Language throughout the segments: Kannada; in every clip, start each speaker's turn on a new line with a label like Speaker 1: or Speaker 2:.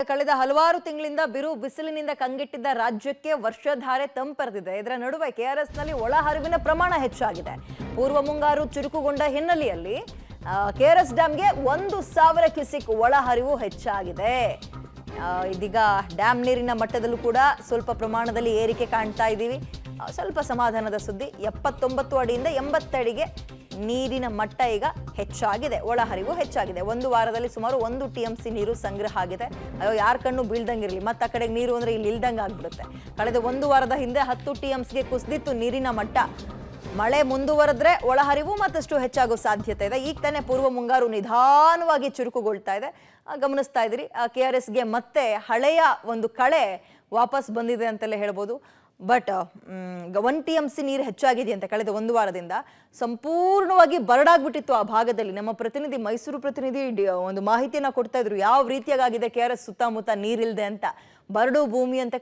Speaker 1: ಕಳೆದ ಹಲವಾರು ತಿಂಗಳಿಂದ ಬಿರು ಬಿಸಿಲಿನಿಂದ ಕಂಗೆಟ್ಟಿದ್ದ ರಾಜ್ಯಕ್ಕೆ ವರ್ಷಧಾರೆ ತಂಪೆರೆದಿದೆ. ಇದರ ನಡುವೆ ಕೆಆರ್ಎಸ್ನಲ್ಲಿ ಒಳಹರಿವಿನ ಪ್ರಮಾಣ ಹೆಚ್ಚಾಗಿದೆ. ಪೂರ್ವ ಮುಂಗಾರು ಚುರುಕುಗೊಂಡ ಹಿನ್ನೆಲೆಯಲ್ಲಿ ಕೆಆರ್ಎಸ್ ಡ್ಯಾಂಗೆ 1,000 ಕ್ಯೂಸೆಕ್ ಒಳಹರಿವು ಹೆಚ್ಚಾಗಿದೆ. ಇದೀಗ ಡ್ಯಾಮ್ ನೀರಿನ ಮಟ್ಟದಲ್ಲೂ ಕೂಡ ಸ್ವಲ್ಪ ಪ್ರಮಾಣದಲ್ಲಿ ಏರಿಕೆ ಕಾಣ್ತಾ ಇದ್ದೀವಿ. ಸ್ವಲ್ಪ ಸಮಾಧಾನದ ಸುದ್ದಿ, 79 ಅಡಿಯಿಂದ 80 ಅಡಿಗೆ ನೀರಿನ ಮಟ್ಟ ಈಗ ಹೆಚ್ಚಾಗಿದೆ, ಒಳಹರಿವು ಹೆಚ್ಚಾಗಿದೆ. ಒಂದು ವಾರದಲ್ಲಿ ಸುಮಾರು 1 TMC ನೀರು ಸಂಗ್ರಹ ಆಗಿದೆ. ಅಯ್ಯೋ, ಯಾರ ಕಣ್ಣು ಬೀಳ್ದಂಗಿರಲಿ, ಮತ್ತೆ ಆ ಕಡೆ ನೀರು ಅಂದ್ರೆ ಇಲ್ಲಿ ಇಲ್ದಂಗೆ ಆಗ್ಬಿಡುತ್ತೆ. ಕಳೆದ ಒಂದು ವಾರದ ಹಿಂದೆ 10 TMCಗೆ ಕುಸಿದಿತ್ತು ನೀರಿನ ಮಟ್ಟ. ಮಳೆ ಮುಂದುವರೆದ್ರೆ ಒಳಹರಿವು ಮತ್ತಷ್ಟು ಹೆಚ್ಚಾಗೋ ಸಾಧ್ಯತೆ ಇದೆ. ಈಗ ತಾನೇ ಪೂರ್ವ ಮುಂಗಾರು ನಿಧಾನವಾಗಿ ಚುರುಕುಗೊಳ್ತಾ ಇದೆ. ಗಮನಿಸ್ತಾ ಇದ್ದೀರಿ, ಕೆಆರ್ಎಸ್ಗೆ ಮತ್ತೆ ಹಳೆಯ ಒಂದು ಕಳೆ ವಾಪಸ್ ಬಂದಿದೆ ಅಂತಲೇ ಹೇಳ್ಬೋದು. ಬಟ್ 1 TMC ನೀರು ಹೆಚ್ಚಾಗಿದೆಯಂತೆ ಕಳೆದ ಒಂದು ವಾರದಿಂದ. ಸಂಪೂರ್ಣವಾಗಿ ಬರಡಾಗ್ಬಿಟ್ಟಿತ್ತು ಆ ಭಾಗದಲ್ಲಿ. ನಮ್ಮ ಪ್ರತಿನಿಧಿ, ಮೈಸೂರು ಪ್ರತಿನಿಧಿ ಒಂದು ಮಾಹಿತಿಯನ್ನ ಕೊಡ್ತಾ ಇದ್ರು, ಯಾವ ರೀತಿಯಾಗಿದೆ ಕೆಆರ್ಎಸ್ ಸುತ್ತಮುತ್ತ ನೀರಿಲ್ದೆ ಅಂತ. ಬರಡು ಭೂಮಿ ಅಂತ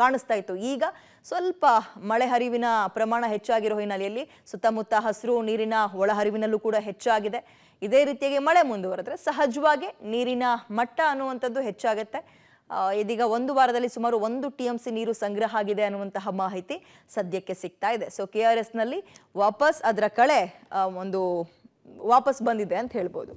Speaker 1: ಕಾಣಿಸ್ತಾ ಇತ್ತು. ಈಗ ಸ್ವಲ್ಪ ಮಳೆ ಹರಿವಿನ ಪ್ರಮಾಣ ಹೆಚ್ಚಾಗಿರೋ ಹಿನ್ನೆಲೆಯಲ್ಲಿ ಸುತ್ತಮುತ್ತ ಹಸಿರು ನೀರಿನ ಒಳಹರಿವಿನಲ್ಲೂ ಕೂಡ ಹೆಚ್ಚಾಗಿದೆ. ಇದೇ ರೀತಿಯಾಗಿ ಮಳೆ ಮುಂದುವರೆದ್ರೆ ಸಹಜವಾಗಿ ನೀರಿನ ಮಟ್ಟ ಅನ್ನುವಂಥದ್ದು ಹೆಚ್ಚಾಗುತ್ತೆ. ಇದೀಗ ಒಂದು ವಾರದಲ್ಲಿ ಸುಮಾರು 1 TMC ನೀರು ಸಂಗ್ರಹ ಆಗಿದೆ ಅನ್ನುವಂತಹ ಮಾಹಿತಿ ಸದ್ಯಕ್ಕೆ ಸಿಗ್ತಾ ಇದೆ. ಸೊ ಕೆಆರ್ಎಸ್ನಲ್ಲಿ ವಾಪಸ್ ಅದರ ಕಳೆ ವಾಪಸ್ ಬಂದಿದೆ ಅಂತ ಹೇಳ್ಬೋದು.